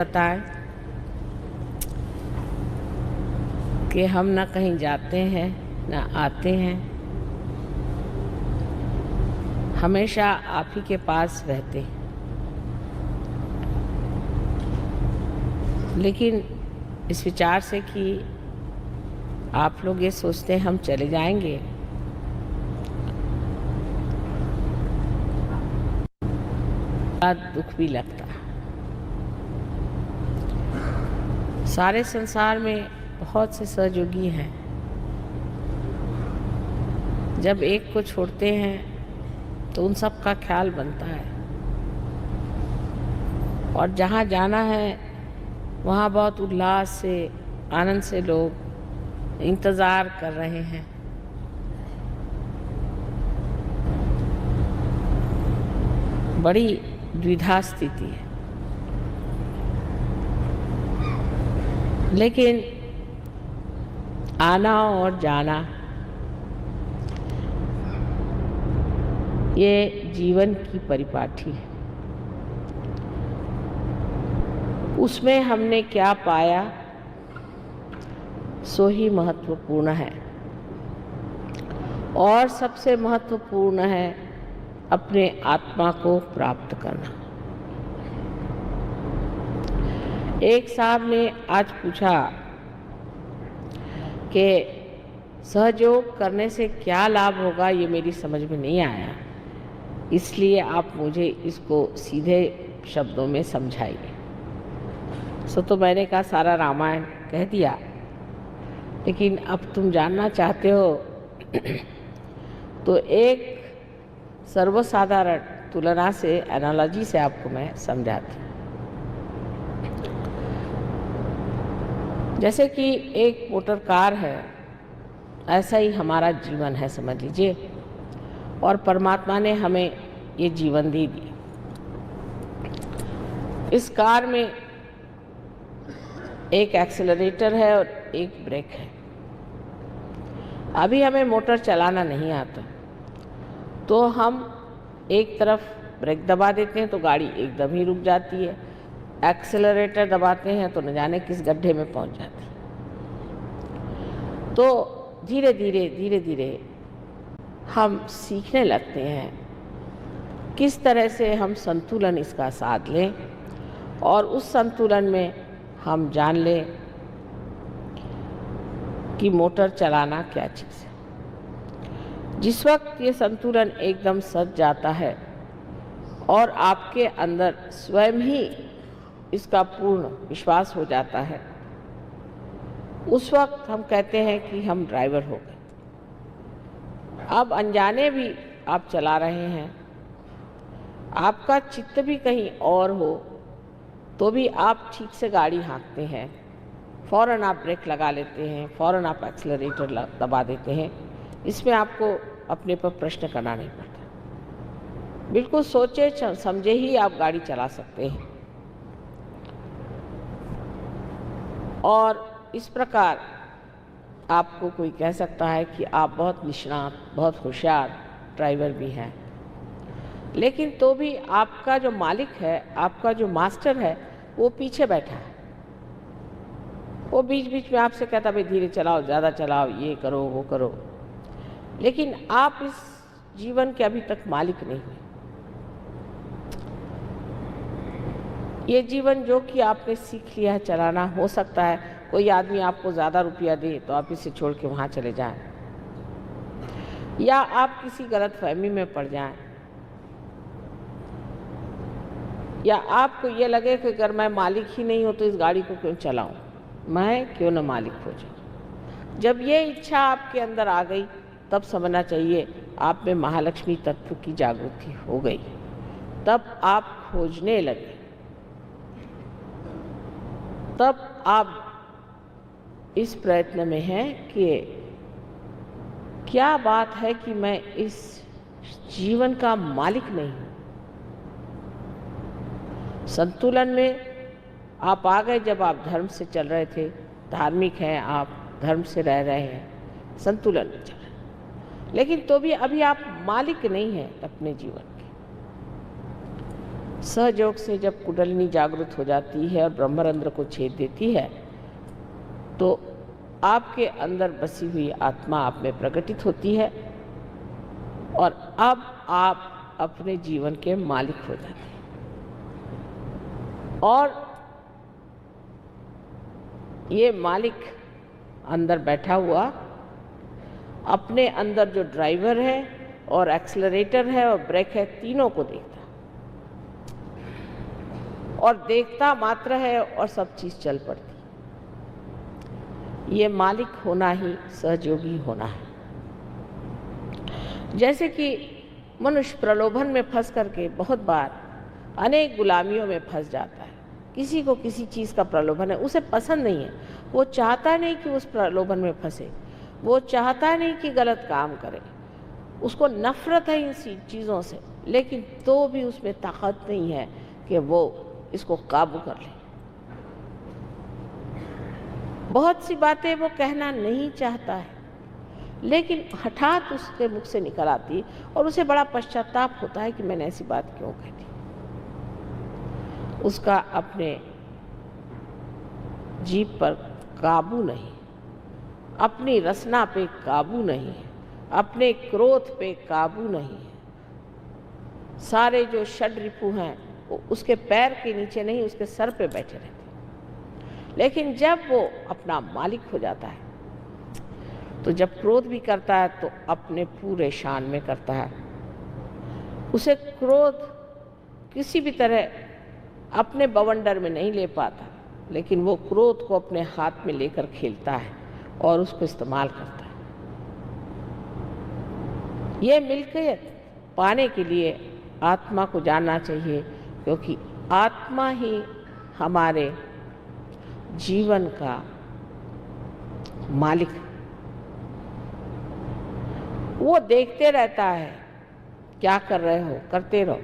बताएं कि हम ना कहीं जाते हैं ना आते हैं, हमेशा आप ही के पास रहते हैं। लेकिन इस विचार से कि आप लोग ये सोचते हैं हम चले जाएंगे, बड़ा दुख भी लगता है। सारे संसार में बहुत से सहयोगी हैं, जब एक को छोड़ते हैं तो उन सब का ख्याल बनता है, और जहाँ जाना है वहाँ बहुत उल्लास से आनंद से लोग इंतज़ार कर रहे हैं। बड़ी द्विधा स्थिति है। लेकिन आना और जाना ये जीवन की परिपाटी है। उसमें हमने क्या पाया सो ही महत्वपूर्ण है, और सबसे महत्वपूर्ण है अपने आत्मा को प्राप्त करना। एक साहब ने आज पूछा कि सहयोग करने से क्या लाभ होगा, ये मेरी समझ में नहीं आया, इसलिए आप मुझे इसको सीधे शब्दों में समझाइए। तो मैंने कहा सारा रामायण कह दिया, लेकिन अब तुम जानना चाहते हो तो एक सर्वसाधारण तुलना से, एनालॉजी से आपको मैं समझाती हूँ। जैसे कि एक मोटर कार है, ऐसा ही हमारा जीवन है समझ लीजिए, और परमात्मा ने हमें ये जीवन दे दी। इस कार में एक एक्सेलरेटर है और एक ब्रेक है। अभी हमें मोटर चलाना नहीं आता, तो हम एक तरफ ब्रेक दबा देते हैं तो गाड़ी एकदम ही रुक जाती है, एक्सेलरेटर दबाते हैं तो न जाने किस गड्ढे में पहुंच जाती है। तो धीरे धीरे हम सीखने लगते हैं किस तरह से हम संतुलन इसका साध लें, और उस संतुलन में हम जान लें कि मोटर चलाना क्या चीज़ है। जिस वक्त ये संतुलन एकदम सज जाता है और आपके अंदर स्वयं ही इसका पूर्ण विश्वास हो जाता है, उस वक्त हम कहते हैं कि हम ड्राइवर हो गए। अब अनजाने भी आप चला रहे हैं, आपका चित्त भी कहीं और हो तो भी आप ठीक से गाड़ी हाँकते हैं, फ़ौरन आप ब्रेक लगा लेते हैं, फ़ौरन आप एक्सेलरेटर दबा देते हैं। इसमें आपको अपने पर प्रश्न करना नहीं पड़ता, बिल्कुल सोचे समझे ही आप गाड़ी चला सकते हैं। और इस प्रकार आपको कोई कह सकता है कि आप बहुत निष्णात, बहुत होशियार ड्राइवर भी हैं, लेकिन तो भी आपका जो मालिक है, आपका जो मास्टर है, वो पीछे बैठा है। वो बीच बीच में आपसे कहता भाई धीरे चलाओ, ज़्यादा चलाओ, ये करो वो करो, लेकिन आप इस जीवन के अभी तक मालिक नहीं हुए। ये जीवन जो कि आपने सीख लिया है चलाना, हो सकता है कोई आदमी आपको ज़्यादा रुपया दे तो आप इसे छोड़ के वहाँ चले जाएं, या आप किसी गलत फहमी में पड़ जाएं, या आपको ये लगे कि अगर मैं मालिक ही नहीं हूँ तो इस गाड़ी को क्यों चलाऊं, मैं क्यों न मालिक हो जाऊँ। जब ये इच्छा आपके अंदर आ गई, तब समझना चाहिए आप में महालक्ष्मी तत्व की जागृति हो गई। तब आप खोजने लगे, तब आप इस प्रयत्न में हैं कि क्या बात है कि मैं इस जीवन का मालिक नहीं हूँ। संतुलन में आप आ गए जब आप धर्म से चल रहे थे, धार्मिक हैं आप, धर्म से रह रहे हैं, संतुलन में चल रहे, लेकिन तो भी अभी आप मालिक नहीं हैं अपने जीवन के। सहयोग से जब कुंडलिनी जागृत हो जाती है और ब्रह्मरंध्र को छेद देती है तो आपके अंदर बसी हुई आत्मा आप में प्रकटित होती है और अब आप अपने जीवन के मालिक हो जाते हैं। और ये मालिक अंदर बैठा हुआ अपने अंदर जो ड्राइवर है और एक्सेलरेटर है और ब्रेक है, तीनों को देखता और देखता मात्र है और सब चीज चल पड़ती। ये मालिक होना ही सहयोगी होना है। जैसे कि मनुष्य प्रलोभन में फंस करके बहुत बार अनेक गुलामियों में फंस जाता है। किसी को किसी चीज़ का प्रलोभन है, उसे पसंद नहीं है, वो चाहता नहीं कि उस प्रलोभन में फंसे, वो चाहता नहीं कि गलत काम करे, उसको नफरत है इन चीज़ों से, लेकिन तो भी उसमें ताकत नहीं है कि वो इसको काबू कर ले। बहुत सी बातें वो कहना नहीं चाहता है, लेकिन हठात उसके मुख से निकल आती और उसे बड़ा पश्चाताप होता है कि मैंने ऐसी बात क्यों कह दी। उसका अपने जीभ पर काबू नहीं, अपनी रसना पे काबू नहीं, अपने क्रोध पे काबू नहीं। सारे जो षड रिपु हैं वो उसके पैर के नीचे नहीं, उसके सर पे बैठे रहते। लेकिन जब वो अपना मालिक हो जाता है तो जब क्रोध भी करता है तो अपने पूरे शान में करता है। उसे क्रोध किसी भी तरह अपने बवंडर में नहीं ले पाता, लेकिन वो क्रोध को अपने हाथ में लेकर खेलता है और उसको इस्तेमाल करता है। ये मिल्कियत पाने के लिए आत्मा को जानना चाहिए, क्योंकि आत्मा ही हमारे जीवन का मालिक है। वो देखते रहता है, क्या कर रहे हो करते रहो,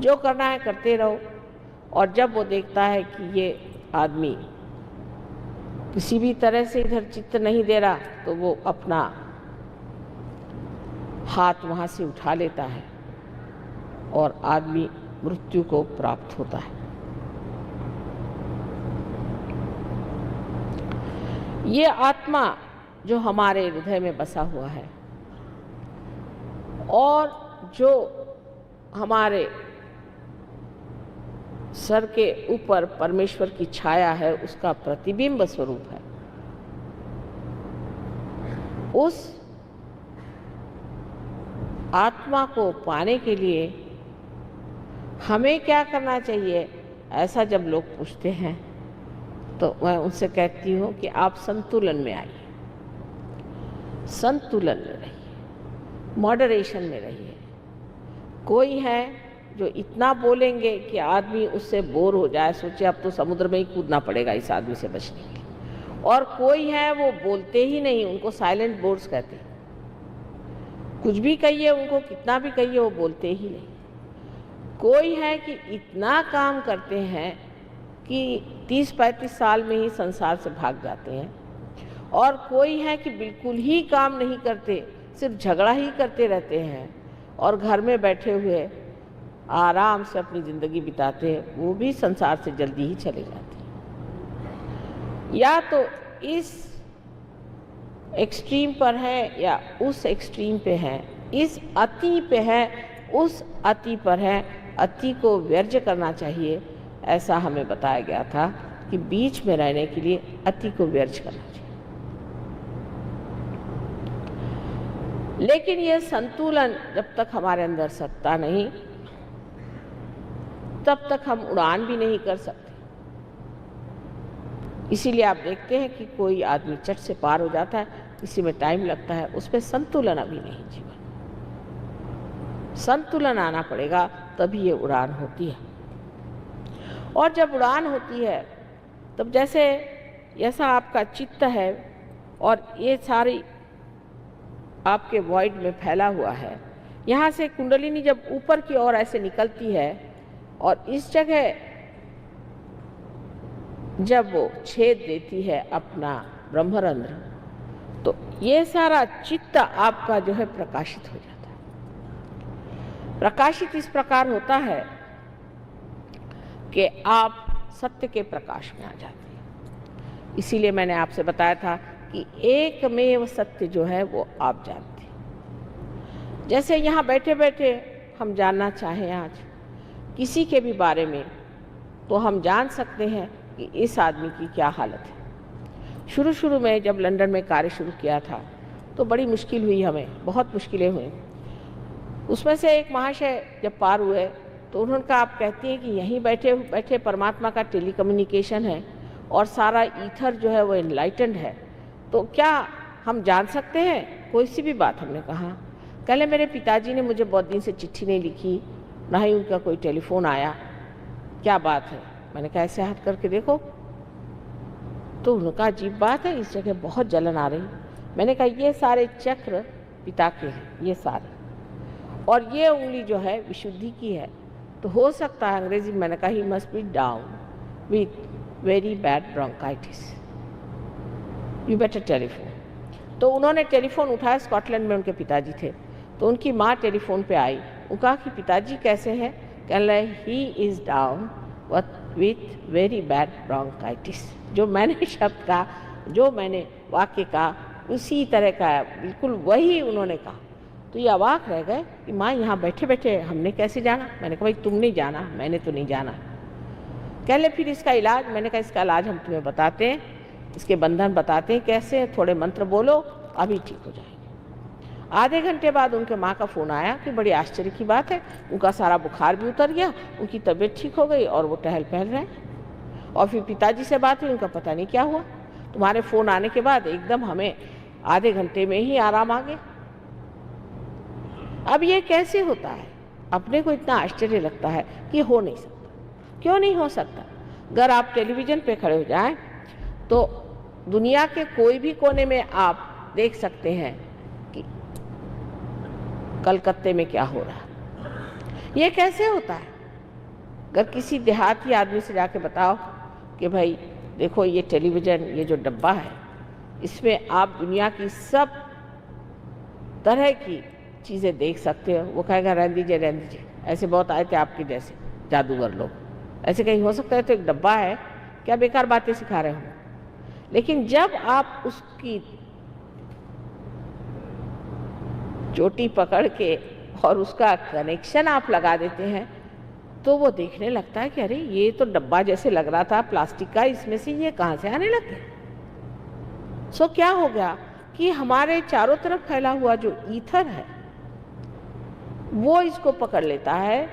जो करना है करते रहो। और जब वो देखता है कि ये आदमी किसी भी तरह से इधर चित्त नहीं दे रहा, तो वो अपना हाथ वहाँ से उठा लेता है और आदमी मृत्यु को प्राप्त होता है। ये आत्मा जो हमारे हृदय में बसा हुआ है और जो हमारे सर के ऊपर परमेश्वर की छाया है, उसका प्रतिबिंब स्वरूप है। उस आत्मा को पाने के लिए हमें क्या करना चाहिए, ऐसा जब लोग पूछते हैं तो मैं उनसे कहती हूँ कि आप संतुलन में आइए, संतुलन में रहिए, मॉडरेशन में रहिए। कोई है जो इतना बोलेंगे कि आदमी उससे बोर हो जाए, सोचे अब तो समुद्र में ही कूदना पड़ेगा इस आदमी से बचने के लिए। और कोई है वो बोलते ही नहीं, उनको साइलेंट बोर्ड्स कहते हैं। कुछ भी कहिए उनको, कितना भी कहिए, वो बोलते ही नहीं। कोई है कि इतना काम करते हैं कि 30-35 साल में ही संसार से भाग जाते हैं। और कोई है कि बिल्कुल ही काम नहीं करते, सिर्फ झगड़ा ही करते रहते हैं और घर में बैठे हुए आराम से अपनी ज़िंदगी बिताते हैं, वो भी संसार से जल्दी ही चले जाते हैं। या तो इस एक्सट्रीम पर है या उस एक्सट्रीम पे है, इस अति पे है, उस अति पर है। अति को वर्ज्य करना चाहिए, ऐसा हमें बताया गया था कि बीच में रहने के लिए अति को वर्ज्य करना चाहिए। लेकिन यह संतुलन जब तक हमारे अंदर सत्ता नहीं, तब तक हम उड़ान भी नहीं कर सकते। इसीलिए आप देखते हैं कि कोई आदमी चट से पार हो जाता है, किसी में टाइम लगता है, उसमें संतुलन अभी नहीं। जीवन संतुलन आना पड़ेगा, तभी ये उड़ान होती है। और जब उड़ान होती है तब जैसा आपका चित्त है और ये सारी आपके वॉइड में फैला हुआ है, यहाँ से कुंडलिनी जब ऊपर की ओर ऐसे निकलती है और इस जगह जब वो छेद देती है अपना ब्रह्मरंध्र, तो ये सारा चित्त आपका जो है प्रकाशित हो जाता है। प्रकाशित इस प्रकार होता है कि आप सत्य के प्रकाश में आ जाते हैं। इसीलिए मैंने आपसे बताया था कि एकमेव सत्य जो है वो आप जानते हैं। जैसे यहाँ बैठे बैठे हम जानना चाहें आज किसी के भी बारे में, तो हम जान सकते हैं कि इस आदमी की क्या हालत है। शुरू में जब लंदन में कार्य शुरू किया था तो बड़ी मुश्किल हुई, हमें बहुत मुश्किलें हुई। उसमें से एक महाशय जब पार हुए तो उन्होंने कहा, आप कहती हैं कि यहीं बैठे बैठे परमात्मा का टेलीकम्युनिकेशन है और सारा ईथर जो है वो एनलाइटेंड है, तो क्या हम जान सकते हैं कोई सी भी बात? हमने कहा, कहले मेरे पिताजी ने मुझे बहुत दिन से चिट्ठी नहीं लिखी, ना ही उनका कोई टेलीफोन आया, क्या बात है? मैंने कहा ऐसे हाथ करके देखो। तो उनका अजीब बात है, इस जगह बहुत जलन आ रही। मैंने कहा ये सारे चक्र पिता के हैं, ये सारे, और ये उंगली जो है विशुद्धि की है, तो हो सकता है, अंग्रेजी में मैंने कहा, he must be down with very bad bronchitis, you better telephone. तो उन्होंने टेलीफोन उठाया, स्कॉटलैंड में उनके पिताजी थे, तो उनकी माँ टेलीफोन पे आई, वो कहा कि पिताजी कैसे हैं? कह रहे he is down with very bad bronchitis. जो मैंने शब्द कहा, जो मैंने वाक्य कहा, उसी तरह का बिल्कुल वही उन्होंने कहा। तो ये अवाक रह गए कि माँ यहाँ बैठे बैठे हमने कैसे जाना? मैंने कहा भाई तुम नहीं जाना, मैंने तो नहीं जाना। कह ले फिर इसका इलाज? मैंने कहा इसका इलाज हम तुम्हें बताते हैं, इसके बंधन बताते हैं कैसे, थोड़े मंत्र बोलो अभी ठीक हो जाएंगे। आधे घंटे बाद उनके माँ का फ़ोन आया कि बड़ी आश्चर्य की बात है, उनका सारा बुखार भी उतर गया, उनकी तबीयत ठीक हो गई और वो टहल पहल रहे हैं। और फिर पिताजी से बात हुई, उनका पता नहीं क्या हुआ, तुम्हारे फ़ोन आने के बाद एकदम हमें आधे घंटे में ही आराम आ गया। अब ये कैसे होता है? अपने को इतना आश्चर्य लगता है कि हो नहीं सकता। क्यों नहीं हो सकता? अगर आप टेलीविज़न पे खड़े हो जाएं तो दुनिया के कोई भी कोने में आप देख सकते हैं कि कलकत्ते में क्या हो रहा है। ये कैसे होता है? अगर किसी देहाती आदमी से जाके बताओ कि भाई देखो ये टेलीविज़न, ये जो डब्बा है, इसमें आप दुनिया की सब तरह की चीज़ें देख सकते हो, वो कहेगा रहने दीजिए, ऐसे बहुत आए थे आपके जैसे जादूगर लोग, ऐसे कहीं हो सकता है? तो एक डब्बा है, क्या बेकार बातें सिखा रहे हो। लेकिन जब आप उसकी चोटी पकड़ के और उसका कनेक्शन आप लगा देते हैं तो वो देखने लगता है कि अरे ये तो डब्बा जैसे लग रहा था प्लास्टिक का, इसमें से ये कहाँ से आने लग गया। सो क्या हो गया कि हमारे चारों तरफ फैला हुआ जो ईथर है वो इसको पकड़ लेता है,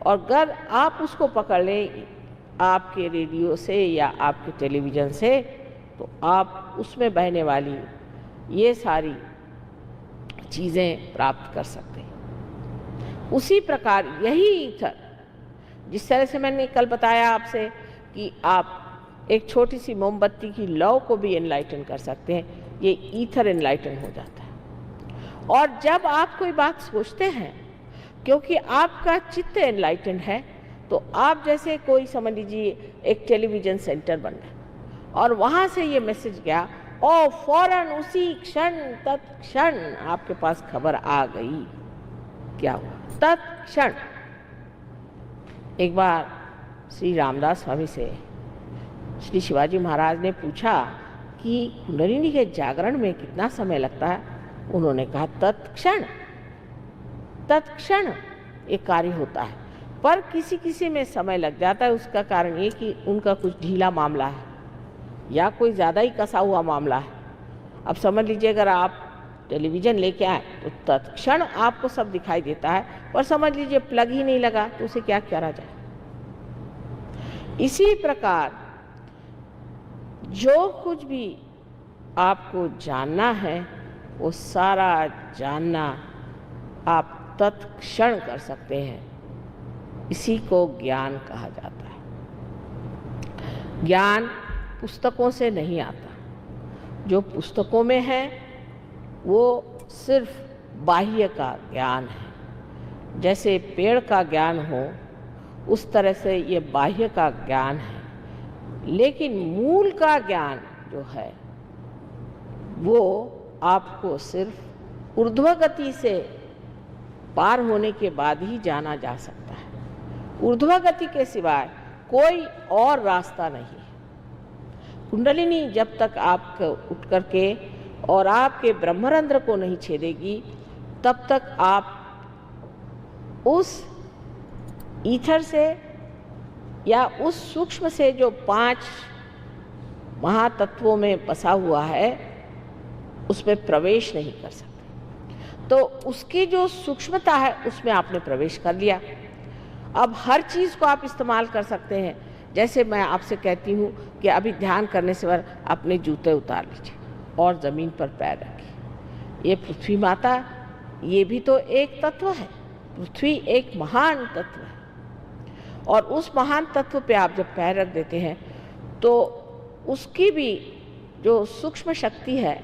और अगर आप उसको पकड़ लें आपके रेडियो से या आपके टेलीविज़न से, तो आप उसमें बहने वाली ये सारी चीज़ें प्राप्त कर सकते हैं। उसी प्रकार यही ईथर, जिस तरह से मैंने कल बताया आपसे कि आप एक छोटी सी मोमबत्ती की लौ को भी एनलाइटन कर सकते हैं, ये ईथर एनलाइटन हो जाता है। और जब आप कोई बात सोचते हैं, क्योंकि आपका चित्त एनलाइटन है, तो आप जैसे कोई समझ लीजिए एक टेलीविज़न सेंटर बन गया और वहाँ से ये मैसेज गया और फौरन उसी क्षण तत्क्षण आपके पास खबर आ गई। क्या हुआ? तत्क्षण। एक बार श्री रामदास स्वामी से श्री शिवाजी महाराज ने पूछा कि कुंडलिनी के जागरण में कितना समय लगता है? उन्होंने कहा तत्क्षण, तत्क्षण एक कार्य होता है, पर किसी किसी में समय लग जाता है। उसका कारण ये कि उनका कुछ ढीला मामला है या कोई ज़्यादा ही कसा हुआ मामला है। अब समझ लीजिए अगर आप टेलीविज़न लेके आए तो तत्क्षण आपको सब दिखाई देता है, पर समझ लीजिए प्लग ही नहीं लगा तो उसे क्या करा जाए। इसी प्रकार जो कुछ भी आपको जानना है वो सारा जानना आप तत्क्षण कर सकते हैं। इसी को ज्ञान कहा जाता है। ज्ञान पुस्तकों से नहीं आता। जो पुस्तकों में है वो सिर्फ बाह्य का ज्ञान है। जैसे पेड़ का ज्ञान हो उस तरह से ये बाह्य का ज्ञान है, लेकिन मूल का ज्ञान जो है वो आपको सिर्फ ऊर्ध्व गति से पार होने के बाद ही जाना जा सकता है। ऊर्ध्व गति के सिवाय कोई और रास्ता नहीं है। कुंडलिनी जब तक आप उठ करके और आपके ब्रह्मरंध्र को नहीं छेदेगी, तब तक आप उस ईथर से या उस सूक्ष्म से जो 5 महातत्वों में बसा हुआ है, उसमें प्रवेश नहीं कर सकते। तो उसकी जो सूक्ष्मता है उसमें आपने प्रवेश कर लिया। अब हर चीज़ को आप इस्तेमाल कर सकते हैं। जैसे मैं आपसे कहती हूँ कि अभी ध्यान करने से बाद अपने जूते उतार लीजिए और ज़मीन पर पैर रखिए। ये पृथ्वी माता, ये भी तो एक तत्व है। पृथ्वी एक महान तत्व है और उस महान तत्व पे आप जब पैर रख देते हैं तो उसकी भी जो सूक्ष्म शक्ति है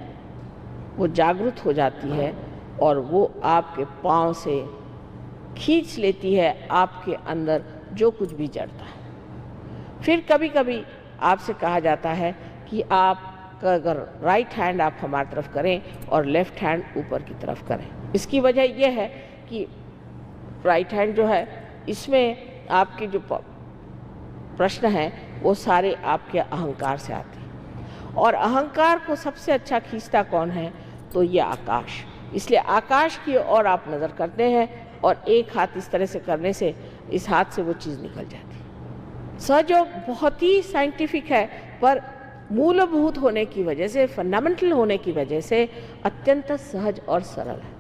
वो जागृत हो जाती है और वो आपके पाँव से खींच लेती है आपके अंदर जो कुछ भी जड़ता है। फिर कभी कभी आपसे कहा जाता है कि आप अगर राइट हैंड आप हमारी तरफ करें और लेफ्ट हैंड ऊपर की तरफ करें। इसकी वजह यह है कि राइट हैंड जो है, इसमें आपके जो प्रश्न हैं वो सारे आपके अहंकार से आते हैं और अहंकार को सबसे अच्छा खींचता कौन है? तो ये आकाश। इसलिए आकाश की ओर आप नज़र करते हैं और एक हाथ इस तरह से करने से इस हाथ से वो चीज़ निकल जाती है। सहयोग बहुत ही साइंटिफिक है, पर मूलभूत होने की वजह से, फंडामेंटल होने की वजह से अत्यंत सहज और सरल है।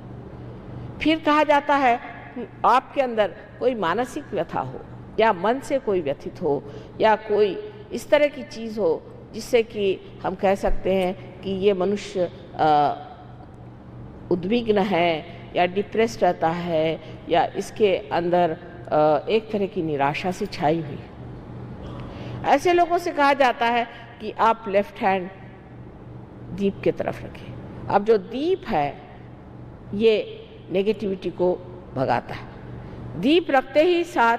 फिर कहा जाता है कि आपके अंदर कोई मानसिक व्यथा हो या मन से कोई व्यथित हो या कोई इस तरह की चीज़ हो जिससे कि हम कह सकते हैं कि ये मनुष्य उद्विग्न है या डिप्रेस्ड रहता है या इसके अंदर एक तरह की निराशा से छाई हुई है। ऐसे लोगों से कहा जाता है कि आप लेफ्ट हैंड दीप के तरफ रखें। अब जो दीप है ये नेगेटिविटी को भगाता है। दीप रखते ही साथ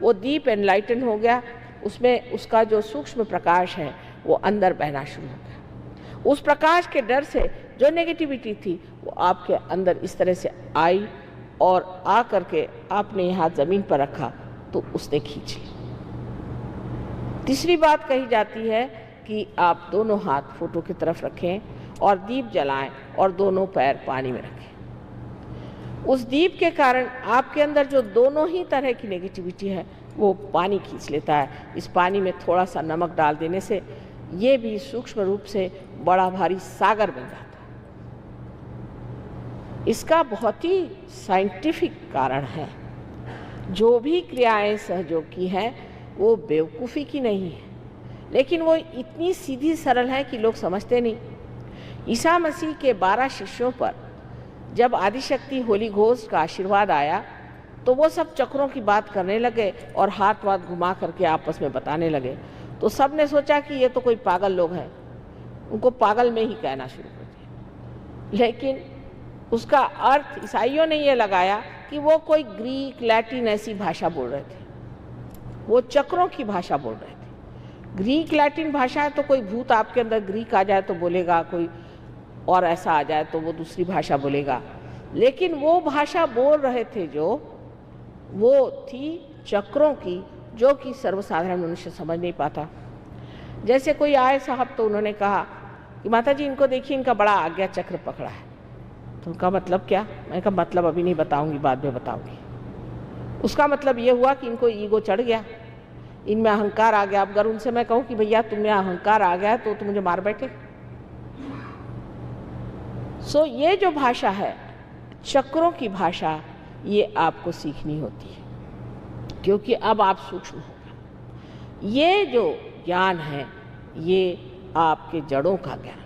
वो दीप एनलाइटन हो गया, उसमें उसका जो सूक्ष्म प्रकाश है वो अंदर बहना शुरू हो गया। उस प्रकाश के डर से जो नेगेटिविटी थी वो आपके अंदर इस तरह से आई और आ करके आपने यहाँ ज़मीन पर रखा तो उसने खींच ली। तीसरी बात कही जाती है कि आप दोनों हाथ फोटो की तरफ रखें और दीप जलाएं और दोनों पैर पानी में रखें। उस दीप के कारण आपके अंदर जो दोनों ही तरह की नेगेटिविटी है वो पानी खींच लेता है। इस पानी में थोड़ा सा नमक डाल देने से ये भी सूक्ष्म रूप से बड़ा भारी सागर बन जाता है। इसका बहुत ही साइंटिफिक कारण है। जो भी क्रियाएं सहयोग की हैं वो बेवकूफ़ी की नहीं है, लेकिन वो इतनी सीधी सरल है कि लोग समझते नहीं। ईसा मसीह के 12 शिष्यों पर जब आदिशक्ति होली घोस्ट का आशीर्वाद आया तो वो सब चक्रों की बात करने लगे और हाथ वाथ घुमा करके आपस में बताने लगे। तो सब ने सोचा कि ये तो कोई पागल लोग हैं, उनको पागल में ही कहना शुरू कर दिया। लेकिन उसका अर्थ ईसाइयों ने ये लगाया कि वो कोई ग्रीक लैटिन ऐसी भाषा बोल रहे थे, वो चक्रों की भाषा बोल रहे थे। ग्रीक लैटिन भाषा है तो कोई भूत आपके अंदर ग्रीक आ जाए तो बोलेगा, कोई और ऐसा आ जाए तो वो दूसरी भाषा बोलेगा। लेकिन वो भाषा बोल रहे थे जो वो थी चक्रों की, जो कि सर्वसाधारण मनुष्य समझ नहीं पाता। जैसे कोई आए साहब तो उन्होंने कहा कि माता जी इनको देखिए, इनका बड़ा आज्ञा चक्र पकड़ा है। तो उनका मतलब क्या? मैंने कहा मतलब अभी नहीं बताऊंगी, बाद में बताऊंगी। उसका मतलब ये हुआ कि इनको ईगो चढ़ गया, इनमें अहंकार आ गया। अब अगर उनसे मैं कहूँ कि भैया तुम्हें अहंकार आ गया तो मुझे मार बैठे। सो ये जो भाषा है, चक्रों की भाषा, ये आपको सीखनी होती है, क्योंकि अब आप सूक्ष्म हो गए। ये जो ज्ञान है ये आपके जड़ों का ज्ञान।